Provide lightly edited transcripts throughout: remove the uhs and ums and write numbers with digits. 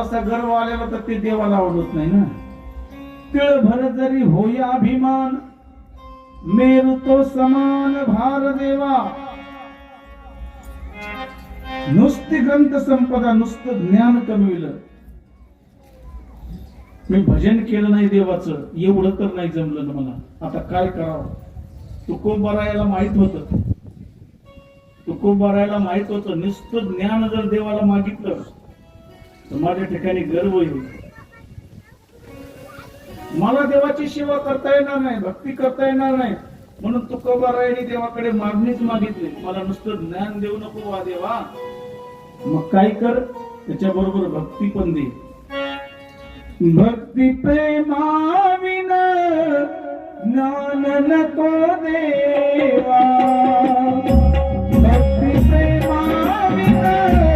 असा गर्व आलेला तर ते देवाला आवडत नाही ना. तिळ भर जरी होया अभिमान, मेरू तो समान भार देवा. नुसती ग्रंथ संपदा, नुसतं ज्ञान कमविलं, मी भजन केलं नाही देवाचं, एवढं तर नाही जमलं ना मला. आता काय करावं? तुकोबारायाला माहित होतं, तुकोबारायाला माहित होतं नुसतं ज्ञान जर देवाला मागितलं तर माझ्या ठिकाणी गर्व येईल, मला देवाची सेवा करता येणार नाही, भक्ती करता येणार नाही. म्हणून तुकोबारायाने देवाकडे मागणीच मागितली, मला नुसतं ज्ञान देऊ नको वा देवा, मग काय कर, त्याच्या बरोबर भक्ती पण दे. भक्ती प्रेमाविन ज्ञान नको देवा, भक्ती प्रेमाविन ज्ञान नको देवा,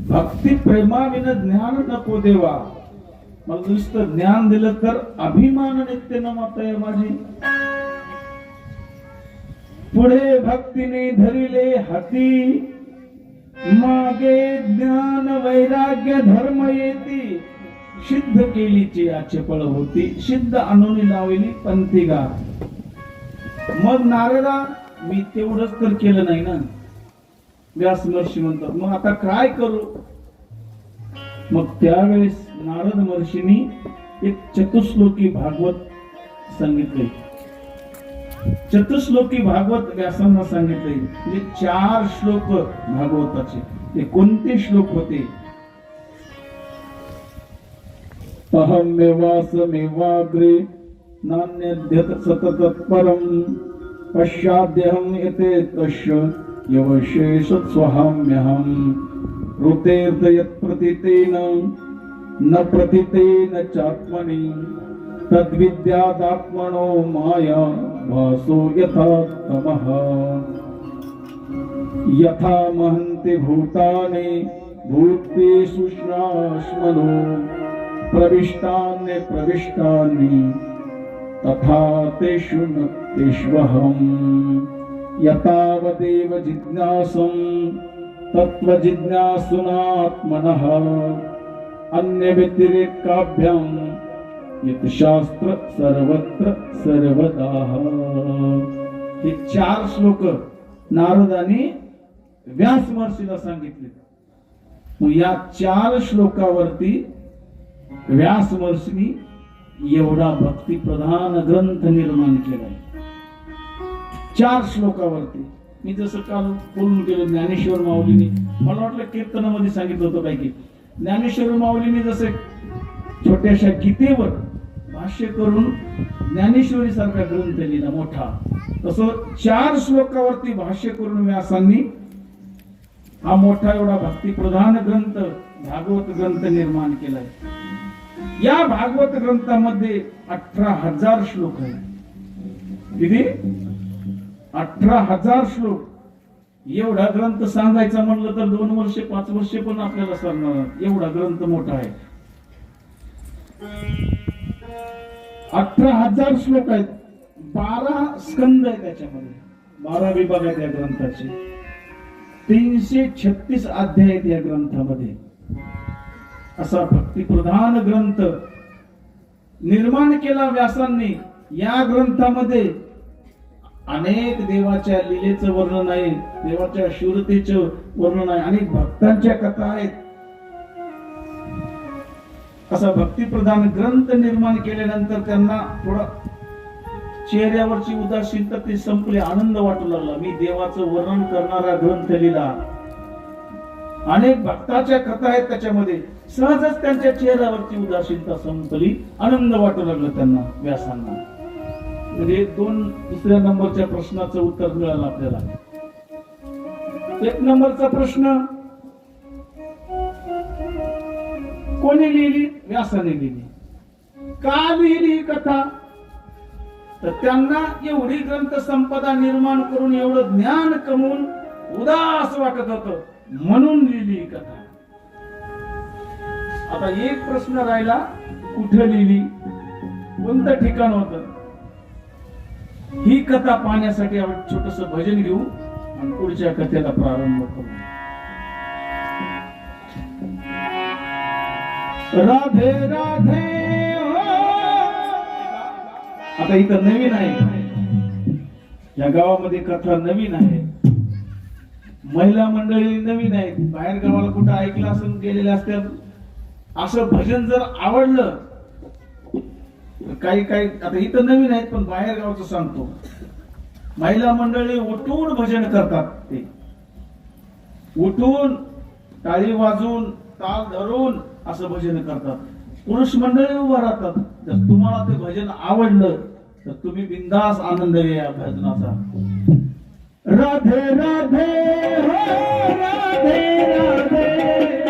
भक्ती प्रेमाविन ज्ञान नको देवा, मला नुसतं ज्ञान दिलं तर अभिमान नित्य न माता माझी. पुढे भक्तीने धरिले हाती, मागे ज्ञान वैराग्य धर्म येती. सिद्ध केलीची आचेपळ होती, सिद्ध आणून लावली पंथीगा. मग नारदा, मी तेवढंच तर केलं नाही ना. व्यास महर्षी म्हणतात मग आता काय करू? मग त्यावेळेस नारद महर्षींनी एक चतुश्लोकी भागवत सांगितले. चतुश्लोकी भागवत व्यासांना सांगितले. म्हणजे 4 श्लोक भागवताचे. ते कोणते श्लोक होते? अहमेवासमेवाग्रे नान्यद्यत सततत्परम, पश्चाद्यहं यते तस्य यवशेष स्वहाम्यहम्. ऋतेर्थ यत्प्रतीतेन न प्रतीतेन चात्मनि, तद्विद्यादात्मनो माया भासो यथा तमः. यथा महन्ति भूतानि भूतेषु श्राष्मनो, प्रविष्टान्य प्रविष्टानि तथा तेषु न तेष्वहम्. यतावदेव जिज्ञासं तत्व जिज्ञासुनात्मनः, अन्य व्यतिरेकाभ्यां यत् शास्त्र सर्वत्र सर्वदा. हे 4 श्लोक नारदाने व्यास महर्षीला सांगितले. मग या 4 श्लोकावरती व्यास महर्षींनी एवढा भक्ती प्रधान ग्रंथ निर्माण केलाय. 4 श्लोकावरती. मी जसं काल बोलून गेलो ज्ञानेश्वर माऊलींनी, मला वाटलं कीर्तनामध्ये सांगितलं होतं काय की ज्ञानेश्वर माऊलींनी जसे छोट्याशा गीतेवर भाष्य करून ज्ञानेश्वरी सारखा ग्रंथ लिहिला मोठा, तसं 4 श्लोकावरती भाष्य करून व्यासांनी हा मोठा एवढा भक्तिप्रधान ग्रंथ भागवत ग्रंथ निर्माण केलाय. या भागवत ग्रंथामध्ये 18,000 श्लोक आहेत. किती? 18,000 श्लोक. एवढा ग्रंथ सांगायचा म्हणलं तर 2 वर्ष 5 वर्ष पण आपल्याला सरणार नाही. एवढा ग्रंथ मोठा आहे. 18,000 श्लोक आहेत, 12 स्कंद आहे त्याच्यामध्ये, 12 विभाग आहेत या ग्रंथाचे, 336 अध्याय आहेत या ग्रंथामध्ये. असा भक्तिप्रधान ग्रंथ निर्माण केला व्यासांनी. या ग्रंथामध्ये अनेक देवाच्या लीलेचं वर्णन आहे, देवाच्या शूरतेचं वर्णन आहे, अनेक भक्तांच्या कथा आहेत. असा भक्तिप्रधान ग्रंथ निर्माण केल्यानंतर त्यांना थोडा चेहऱ्यावरची उदासीनता ती संपली, आनंद वाटू लागला. मी देवाचं वर्णन करणारा ग्रंथ लिहिला. अनेक भक्ताच्या कथा आहेत त्याच्यामध्ये. सहजच त्यांच्या चेहऱ्यावरची उदासीनता संपली, आनंद वाटू लागला त्यांना, व्यासांना. म्हणजे दुसऱ्या नंबरच्या प्रश्नाचं उत्तर मिळालं आपल्याला. 1 नंबरचा प्रश्न, कोणी लिहिली? व्यासाने लिहिली. का लिहिली ही कथा? तर त्यांना एवढी ग्रंथ संपदा निर्माण करून एवढं ज्ञान कमवून उदास वाटत होतं, म्हणून लिहिली ही कथा. आता एक प्रश्न राहिला, कुठे लिहिली, कोणतं ठिकाण होतं? ही कथा पाहण्यासाठी आपण छोटस भजन घेऊ आणि पुढच्या कथेला प्रारंभ करू. राधे राधे. आता इथं नवीन आहे, या गावामध्ये कथा नवीन आहे, महिला मंडळी नवीन आहेत, बाहेर गावाला कुठं ऐकलं असून गेलेले असतात. असं भजन जर आवडलं, काही काही आता इथं नवीन आहेत पण बाहेर गावचं सांगतो, महिला मंडळी उठून भजन करतात. ते उठून टाळी वाजून ताल धरून असं भजन करतात. पुरुष मंडळी उभा राहतात. जर तुम्हाला ते भजन आवडलं तर तुम्ही बिंदास आनंद घ्या या भजनाचा. राधे राधे हो राधे राधे.